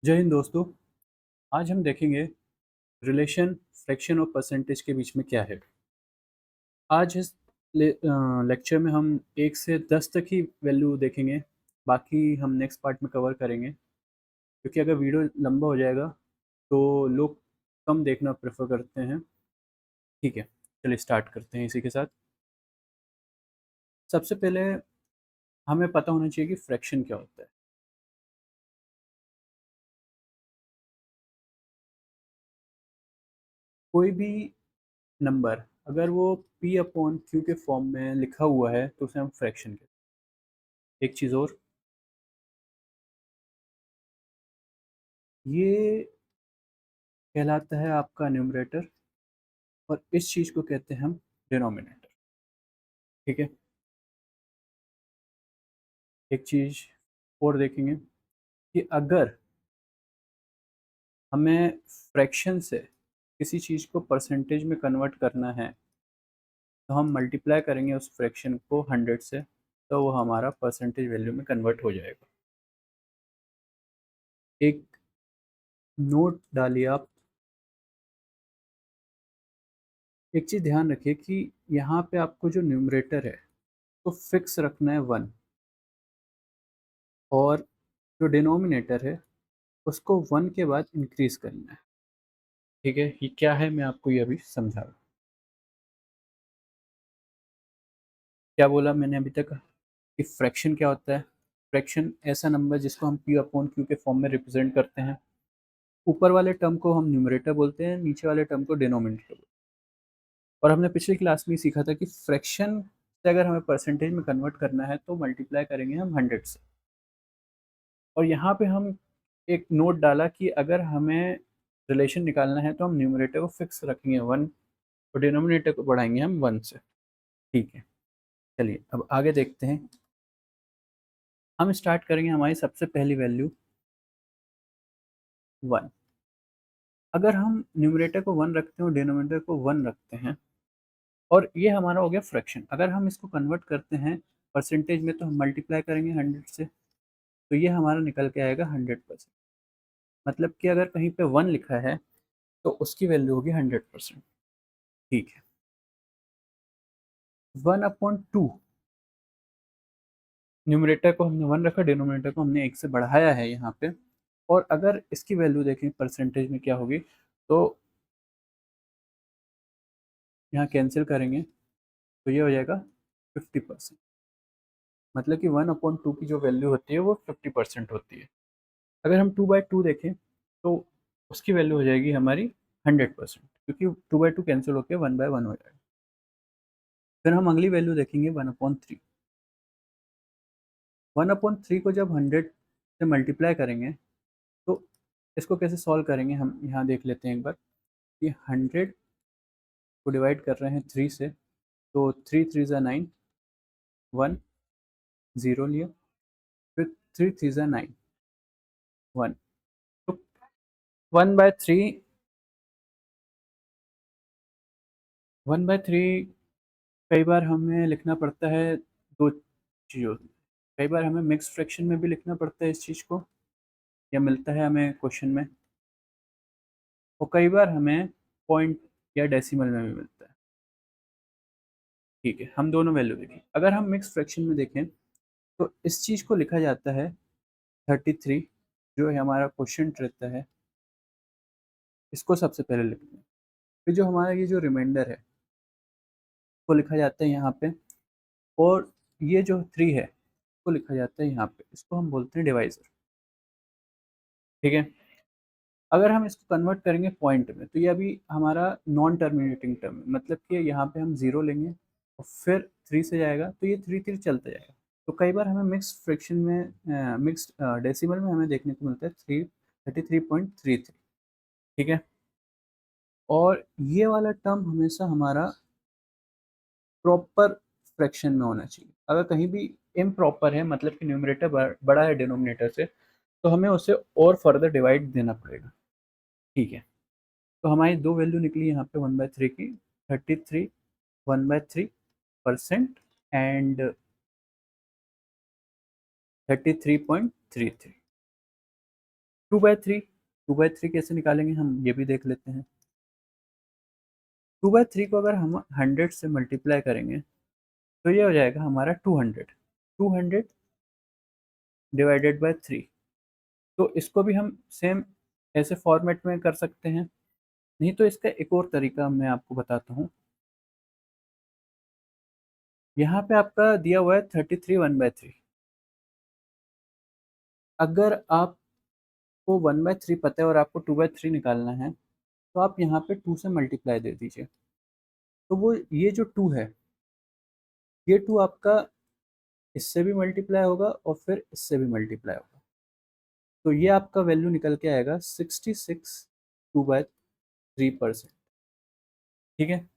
जय हिंद दोस्तों। आज हम देखेंगे रिलेशन फ्रैक्शन और परसेंटेज के बीच में क्या है। आज इस लेक्चर में हम 1 से 10 तक ही वैल्यू देखेंगे। बाकी हम नेक्स्ट पार्ट में कवर करेंगे, क्योंकि अगर वीडियो लंबा हो जाएगा तो लोग कम देखना प्रेफर करते हैं। ठीक है, चलिए स्टार्ट करते हैं इसी के साथ। सबसे पहले हमें पता होना चाहिए कि फ्रैक्शन क्या होता है। कोई भी नंबर अगर वो p अपॉन क्यू के फॉर्म में लिखा हुआ है तो उसे हम फ्रैक्शन कहते हैं। एक चीज़ और, ये कहलाता है आपका न्यूमरेटर और इस चीज़ को कहते हैं हम डिनोमिनेटर। ठीक है, एक चीज़ और देखेंगे कि अगर हमें फ्रैक्शन से किसी चीज़ को परसेंटेज में कन्वर्ट करना है तो हम मल्टीप्लाई करेंगे उस फ्रैक्शन को 100 से, तो वो हमारा परसेंटेज वैल्यू में कन्वर्ट हो जाएगा। एक नोट डालिए आप। एक चीज़ ध्यान रखिए कि यहाँ पे आपको जो न्यूमरेटर है तो फिक्स रखना है 1, और जो डिनोमिनेटर है उसको 1 के बाद इंक्रीज करना है। ठीक है, ये क्या है मैं आपको ये अभी समझा रहा हूँ। क्या बोला मैंने अभी तक कि फ्रैक्शन क्या होता है। फ्रैक्शन ऐसा नंबर जिसको हम p अपॉन क्यू के फॉर्म में रिप्रेजेंट करते हैं। ऊपर वाले टर्म को हम न्यूमरेटर बोलते हैं, नीचे वाले टर्म को डिनोमिनेटर बोलते हैं। और हमने पिछली क्लास में सीखा था कि फ्रैक्शन से अगर हमें परसेंटेज में कन्वर्ट करना है तो मल्टीप्लाई करेंगे हम 100 से। और यहाँ पे हम एक नोट डाला कि अगर हमें रिलेशन निकालना है तो हम न्यूमरेटर को फिक्स रखेंगे 1 और डिनोमिनेटर को बढ़ाएंगे हम 1 से। ठीक है, चलिए अब आगे देखते हैं। हम स्टार्ट करेंगे हमारी सबसे पहली वैल्यू 1। अगर हम न्यूमरेटर को 1 रखते हैं और डिनोमिनेटर को 1 रखते हैं और ये हमारा हो गया फ्रैक्शन, अगर हम इसको कन्वर्ट करते हैं परसेंटेज में तो हम मल्टीप्लाई करेंगे 100 से, तो ये हमारा निकल के आएगा 100%। मतलब कि अगर कहीं पे 1 लिखा है तो उसकी वैल्यू होगी 100%। ठीक है, 1/2, न्यूमरेटर को हमने 1 रखा, डिनोमिनेटर को हमने 1 से बढ़ाया है यहाँ पे। और अगर इसकी वैल्यू देखें परसेंटेज में क्या होगी, तो यहाँ कैंसिल करेंगे तो ये हो जाएगा 50%। मतलब कि 1/2 की जो वैल्यू होती है वो 50% होती है। अगर हम 2/2 देखें तो उसकी वैल्यू हो जाएगी हमारी 100%, क्योंकि 2/2 कैंसिल होकर 1/1 हो जाएगा। फिर हम अगली वैल्यू देखेंगे 1/3। 1/3 को जब 100 से मल्टीप्लाई करेंगे तो इसको कैसे सॉल्व करेंगे हम यहाँ देख लेते हैं एक बार कि 100 को डिवाइड कर रहे हैं 3 से, तो 3 3 ज़ा 9, 1 0 लिया, फिर 3 3 ज़ा 9, 1। तो 1/3, 1/3 कई बार हमें लिखना पड़ता है दो चीज़ों में। कई बार हमें मिक्स फ्रैक्शन में भी लिखना पड़ता है इस चीज़ को, या मिलता है हमें क्वेश्चन में, और कई बार हमें पॉइंट या डेसिमल में भी मिलता है। ठीक है, हम दोनों वैल्यू देखें। अगर हम मिक्स फ्रैक्शन में देखें तो इस चीज़ को लिखा जाता है 33, जो है हमारा क्वोशिएंट रहता है, इसको सबसे पहले लिखते हैं। फिर जो हमारा ये जो रिमाइंडर है वो लिखा जाता है यहाँ पे, और ये जो 3 है इसको लिखा जाता है यहाँ पे, इसको हम बोलते हैं डिवाइज़र। ठीक है, अगर हम इसको कन्वर्ट करेंगे पॉइंट में तो ये अभी हमारा नॉन टर्मिनेटिंग टर्म है, मतलब कि यहाँ पे हम 0 लेंगे और फिर 3 से जाएगा तो ये 3 3 चलता जाएगा। तो कई बार हमें मिक्स फ्रैक्शन में मिक्स्ड डेसिमल में हमें देखने को मिलता है 33.33। ठीक है, और ये वाला टर्म हमेशा हमारा प्रॉपर फ्रैक्शन में होना चाहिए। अगर कहीं भी इम्प्रॉपर है, मतलब कि न्यूमरेटर बड़ा है डिनोमिनेटर से, तो हमें उसे और फर्दर डिवाइड देना पड़ेगा। ठीक है, तो हमारी दो वैल्यू निकली यहाँ पे 1/3 की, 33 1/3% एंड 33.33। 2/3, 2/3 कैसे निकालेंगे हम ये भी देख लेते हैं। 2/3 को अगर हम 100 से मल्टीप्लाई करेंगे तो ये हो जाएगा हमारा 200, 200 डिवाइडेड बाय 3। तो इसको भी हम सेम ऐसे फॉर्मेट में कर सकते हैं, नहीं तो इसका एक और तरीका मैं आपको बताता हूँ। यहाँ पे आपका दिया हुआ है 33 1/3। अगर आपको 1/3 पता है और आपको 2/3 निकालना है तो आप यहाँ पे 2 से मल्टीप्लाई दे दीजिए। तो वो ये जो 2 है, ये 2 आपका इससे भी मल्टीप्लाई होगा और फिर इससे भी मल्टीप्लाई होगा। तो ये आपका वैल्यू निकल के आएगा 66 2/3%। ठीक है,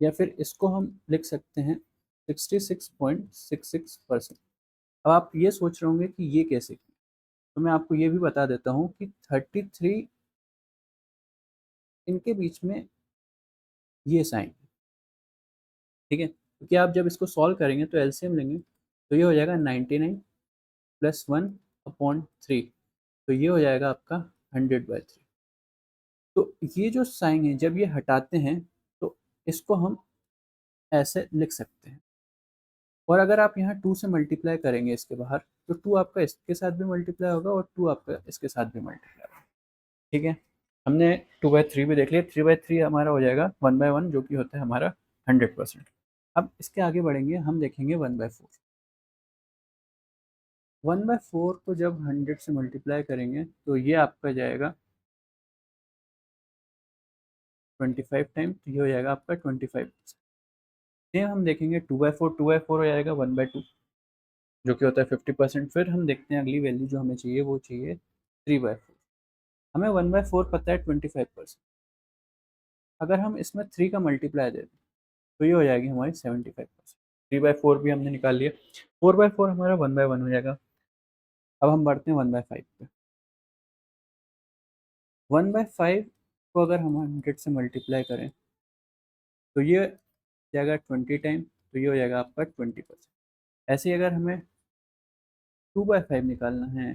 या फिर इसको हम लिख सकते हैं 66.66%। अब आप ये सोच रहे होंगे कि ये कैसे किया, तो मैं आपको ये भी बता देता हूँ कि 33 इनके बीच में ये साइन, ठीक है, क्योंकि आप जब इसको सॉल्व करेंगे तो एलसीएम लेंगे तो ये हो जाएगा 99 प्लस 1/3। तो ये हो जाएगा आपका 100/3। तो ये जो साइन है जब ये हटाते हैं तो इसको हम ऐसे लिख सकते हैं। और अगर आप यहाँ 2 से मल्टीप्लाई करेंगे इसके बाहर, तो 2 आपका इसके साथ भी मल्टीप्लाई होगा और 2 आपका इसके साथ भी मल्टीप्लाई होगा। ठीक है, हमने 2/3 भी देख लिया, 3/3 हमारा हो जाएगा 1/1 जो कि होता है हमारा 100%। अब इसके आगे बढ़ेंगे, हम देखेंगे 1/4। 1/4 को जब 100 से मल्टीप्लाई करेंगे तो ये आपका जाएगा 25 टाइम, तो ये हो जाएगा आपका 25%। सेम हम देखेंगे 2/4, 2/4 हो जाएगा 1/2 जो कि होता है 50%। फिर हम देखते हैं अगली वैल्यू जो हमें चाहिए, वो चाहिए 3/4। हमें 1/4 पता है 25%। अगर हम इसमें 3 का मल्टीप्लाई दे दें तो ये हो जाएगी हमारी 75%। 3/4 भी हमने निकाल लिया। 4/4 हमारा 1/1 हो जाएगा। अब हम बढ़ते हैं 1/5 पे। 1/5 को अगर हम 100 से मल्टीप्लाई करें तो ये जाएगा 20 टाइम, तो ये हो जाएगा आपका 20%। ऐसे ही अगर हमें 2/5 निकालना है,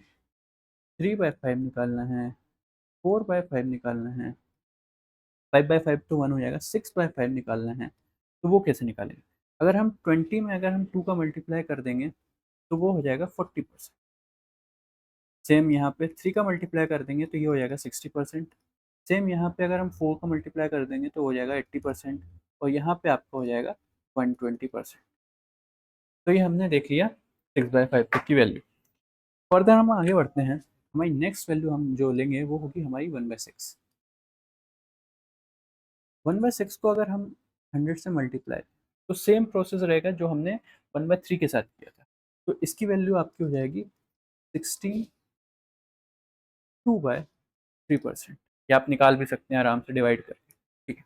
3/5 निकालना है, 4/5 निकालना है, 5/5 तो 1 हो जाएगा, 6/5 निकालना है, तो वो कैसे निकालेंगे? अगर हम 20 में अगर हम 2 का मल्टीप्लाई कर देंगे तो वो हो जाएगा 40%। सेम यहाँ पे 3 का मल्टीप्लाई कर देंगे तो ये हो जाएगा 60%। सेम यहाँ पे अगर हम 4 का मल्टीप्लाई कर देंगे तो हो जाएगा 80%। और यहाँ पे आपका हो जाएगा 120%। तो ये हमने देख लिया 6/5 तक की वैल्यू। फर्दर हम आगे बढ़ते हैं, हमारी नेक्स्ट वैल्यू हम जो लेंगे वो होगी हमारी 1/6। 1/6 को अगर हम 100 से मल्टीप्लाई, तो सेम प्रोसेस रहेगा जो हमने 1/3 के साथ किया था। तो इसकी वैल्यू आपकी हो जाएगी 62/3%। या आप निकाल भी सकते हैं आराम से डिवाइड करके। ठीक है,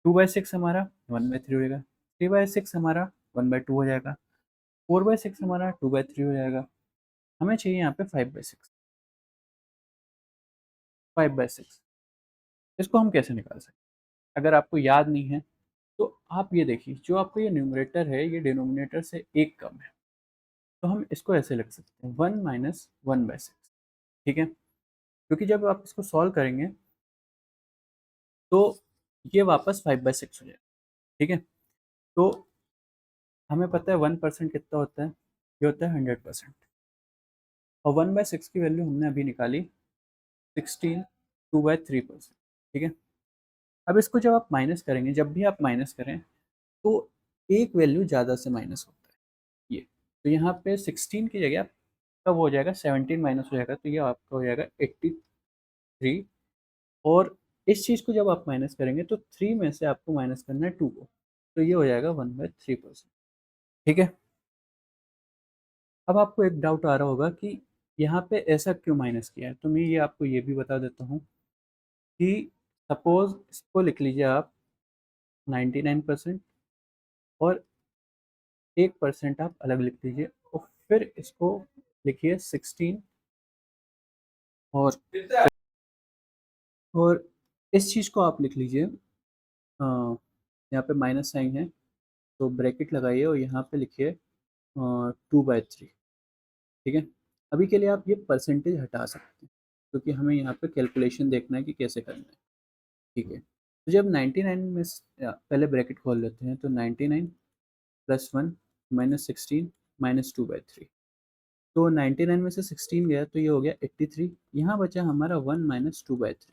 2/6 हमारा 1/3 हो जाएगा, 3/6 हमारा 1/2 हो जाएगा, 4/6 हमारा 2/3 हो जाएगा। हमें चाहिए यहाँ पे 5/6। 5/6 इसको हम कैसे निकाल सकते हैं? अगर आपको याद नहीं है तो आप ये देखिए, जो आपका ये न्यूमरेटर है ये डिनोमिनेटर से एक कम है, तो हम इसको ऐसे लिख सकते हैं 1 माइनस 1/6। ठीक है, क्योंकि जब आप इसको सॉल्व करेंगे तो ये वापस 5/6 हो जाएगा। ठीक है, तो हमें पता है 1% कितना होता है, ये होता है 100%। और 1/6 की वैल्यू हमने अभी निकाली 16 2/3%। ठीक है, अब इसको जब आप माइनस करेंगे, जब भी आप माइनस करें तो एक वैल्यू ज़्यादा से माइनस होता है ये। तो यहाँ पे 16 की जगह कब हो जाएगा 17 माइनस हो जाएगा, तो ये आपका हो जाएगा 83। और इस चीज़ को जब आप माइनस करेंगे तो 3 में से आपको माइनस करना है 2 को, तो ये हो जाएगा 1/3%। ठीक है, अब आपको एक डाउट आ रहा होगा कि यहाँ पे ऐसा क्यों माइनस किया है, तो मैं ये आपको ये भी बता देता हूँ कि सपोज़ इसको लिख लीजिए आप 99% और 1% आप अलग लिख लीजिए और फिर इसको लिखिए 16। और और इस चीज़ को आप लिख लीजिए, यहाँ पे माइनस साइन है तो ब्रैकेट लगाइए और यहाँ पे लिखिए 2/3। ठीक है, अभी के लिए आप ये परसेंटेज हटा सकते हैं। क्योंकि हमें यहाँ पे कैलकुलेशन देखना है कि कैसे करना है, ठीक है। तो जब 99 में पहले ब्रैकेट खोल लेते हैं, तो 99 प्लस 1 माइनस 16 माइनस 2/3। तो 99 में से 16 गया तो ये हो गया 83। यहाँ बचा हमारा 1 माइनस 2/3।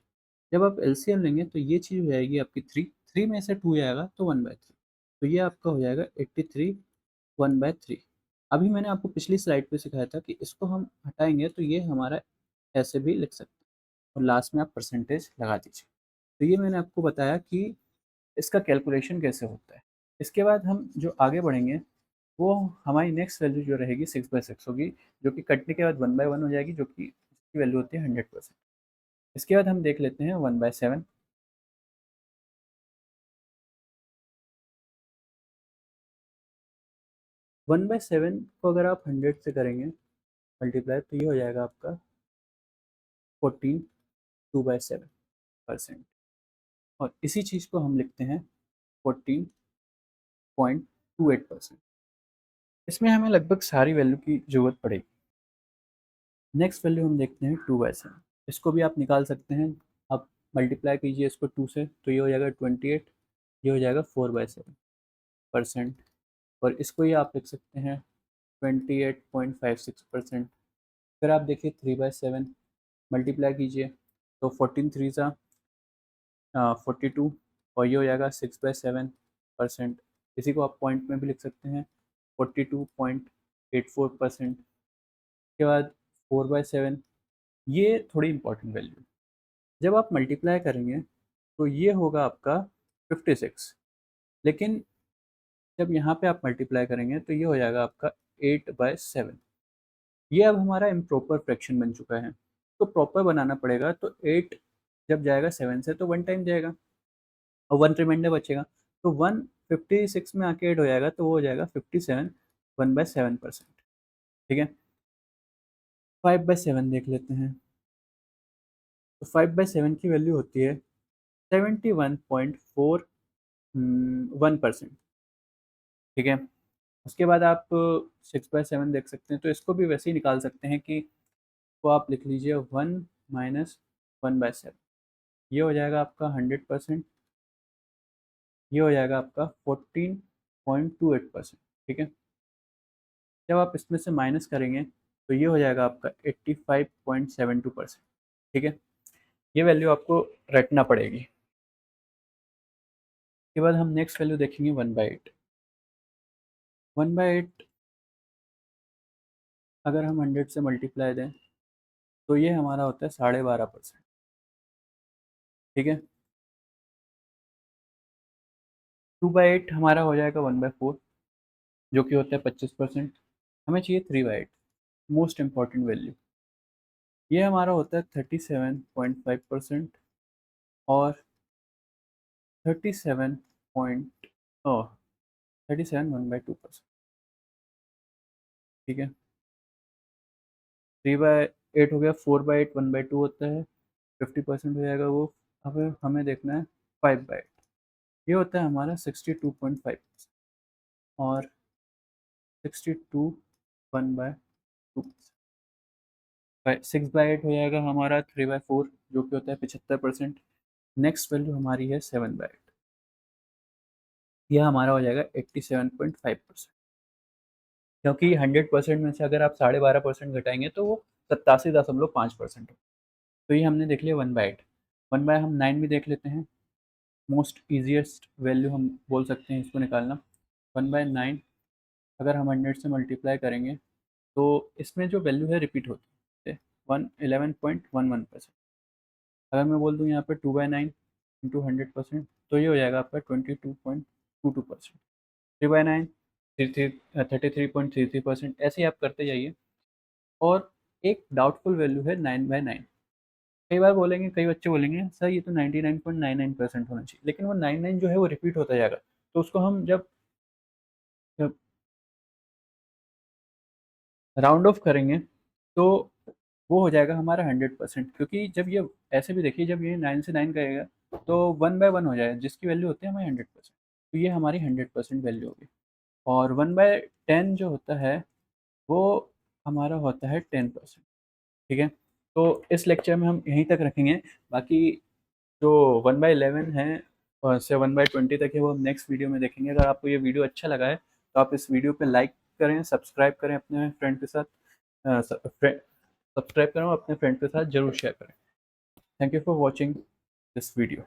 जब आप एलसीएम लेंगे तो ये चीज़ हो जाएगी आपकी 3, 3 में से 2 जाएगा तो 1/3। तो ये आपका हो जाएगा 83 1/3। अभी मैंने आपको पिछली स्लाइड पे सिखाया था कि इसको हम हटाएंगे तो ये हमारा ऐसे भी लिख सकते हैं, और लास्ट में आप परसेंटेज लगा दीजिए। तो ये मैंने आपको बताया कि इसका कैलकुलेशन कैसे होता है। इसके बाद हम जो आगे बढ़ेंगे, वो हमारी नेक्स्ट वैल्यू जो रहेगी 6/6 होगी, जो कि कटने के बाद 1/1 हो जाएगी, जो कि जिसकी वैल्यू होती है 100%। इसके बाद हम देख लेते हैं 1/7। 1/7 को अगर आप 100 से करेंगे मल्टीप्लाई, तो ये हो जाएगा आपका 14 2/7%। और इसी चीज़ को हम लिखते हैं 14.28%। इसमें हमें लगभग सारी वैल्यू की ज़रूरत पड़ेगी। नेक्स्ट वैल्यू हम देखते हैं 2/7। इसको भी आप निकाल सकते हैं। आप मल्टीप्लाई कीजिए इसको 2 से, तो ये हो जाएगा 28। ये हो जाएगा 4/7%। और इसको ही आप लिख सकते हैं 28.56%। फिर आप देखिए 3/7 मल्टीप्लाई कीजिए, तो 14 थ्री ज़ा 42, और ये हो जाएगा 6/7%। इसी को आप पॉइंट में भी लिख सकते हैं 42.84%। उसके बाद 4/7, ये थोड़ी इंपॉर्टेंट वैल्यू। जब आप मल्टीप्लाई करेंगे तो ये होगा आपका 56, लेकिन जब यहाँ पे आप मल्टीप्लाई करेंगे तो ये हो जाएगा आपका 8/7। ये अब हमारा इम्प्रॉपर फ्रैक्शन बन चुका है। तो प्रॉपर बनाना पड़ेगा, तो 8 जब जाएगा 7 से तो 1 टाइम जाएगा, और 1 रिमाइंडर बचेगा। तो 1 56 में आके ऐड हो जाएगा, तो वो हो जाएगा 57 1/7%। ठीक है। 5/7 देख लेते हैं। तो 5/7 की वैल्यू होती है 71.41%। ठीक है। उसके बाद आप 6/7 देख सकते हैं, तो इसको भी वैसे ही निकाल सकते हैं कि वो आप लिख लीजिए 1 माइनस 1/7। ये हो जाएगा आपका 100%। ये हो जाएगा आपका 14.28%। ठीक है। जब आप इसमें से माइनस करेंगे तो ये हो जाएगा आपका 85.72%। ठीक है। ये वैल्यू आपको रखना पड़ेगी। उसके बाद हम नेक्स्ट वैल्यू देखेंगे 1/8। 1/8 अगर हम 100 से मल्टीप्लाई दें तो ये हमारा होता है 12.5%। ठीक है। 2/8 हमारा हो जाएगा 1/4, जो कि होता है 25%। हमें चाहिए 3/8, मोस्ट इम्पॉर्टेंट वैल्यू। ये हमारा होता है 37.5%, और 37 पॉइंट 37 1/2%। ठीक है। 3/8 हो गया, 4/8 1/2 होता है, 50% हो जाएगा वो। अब हमें देखना है 5/8। ये होता है हमारा 62.5%, और 62 1/2। 6/8 हो जाएगा हमारा 3/4, जो कि होता है 75%। नेक्स्ट वैल्यू हमारी है 7/8। यह हमारा हो जाएगा 87.5%। क्योंकि 100% में से अगर आप 12.5% घटाएंगे तो वो 87.5% हो। तो ये हमने देख लिया 1/8। 1/ हम 9 भी देख लेते हैं। मोस्ट ईजिएस्ट वैल्यू हम बोल सकते हैं इसको निकालना। 1/9 अगर हम 100 से मल्टीप्लाई करेंगे तो इसमें जो वैल्यू है रिपीट होती है 11.11%। अगर मैं बोल दूँ यहाँ पे 2/9 इंटू 100%, तो ये हो जाएगा आपका 22.22%। 3/9 33.33%। ऐसे ही आप करते जाइए। और एक डाउटफुल वैल्यू है 9/9। कई बार बोलेंगे, कई बच्चे बोलेंगे सर ये तो 99.99% होना चाहिए, लेकिन वो 99 जो है वो रिपीट होता जाएगा। तो उसको हम जब जब राउंड ऑफ करेंगे तो वो हो जाएगा हमारा 100%। क्योंकि जब ये ऐसे भी देखिए, जब ये 9 से 9 करेगा तो 1/1 हो जाएगा, जिसकी वैल्यू होती है हमारी 100%। तो ये हमारी 100% वैल्यू होगी। और 1/10 जो होता है वो हमारा होता है 10%। ठीक है। तो इस लेक्चर में हम यहीं तक रखेंगे। बाकी जो 1/11 है और से 1/20 तक है वो हम नेक्स्ट वीडियो में देखेंगे। अगर आपको ये वीडियो अच्छा लगा है तो आप इस वीडियो पे लाइक करें, सब्सक्राइब करें अपने फ्रेंड के साथ, सब्सक्राइब करें और अपने फ्रेंड के साथ ज़रूर शेयर करें। Thank you for watching this video.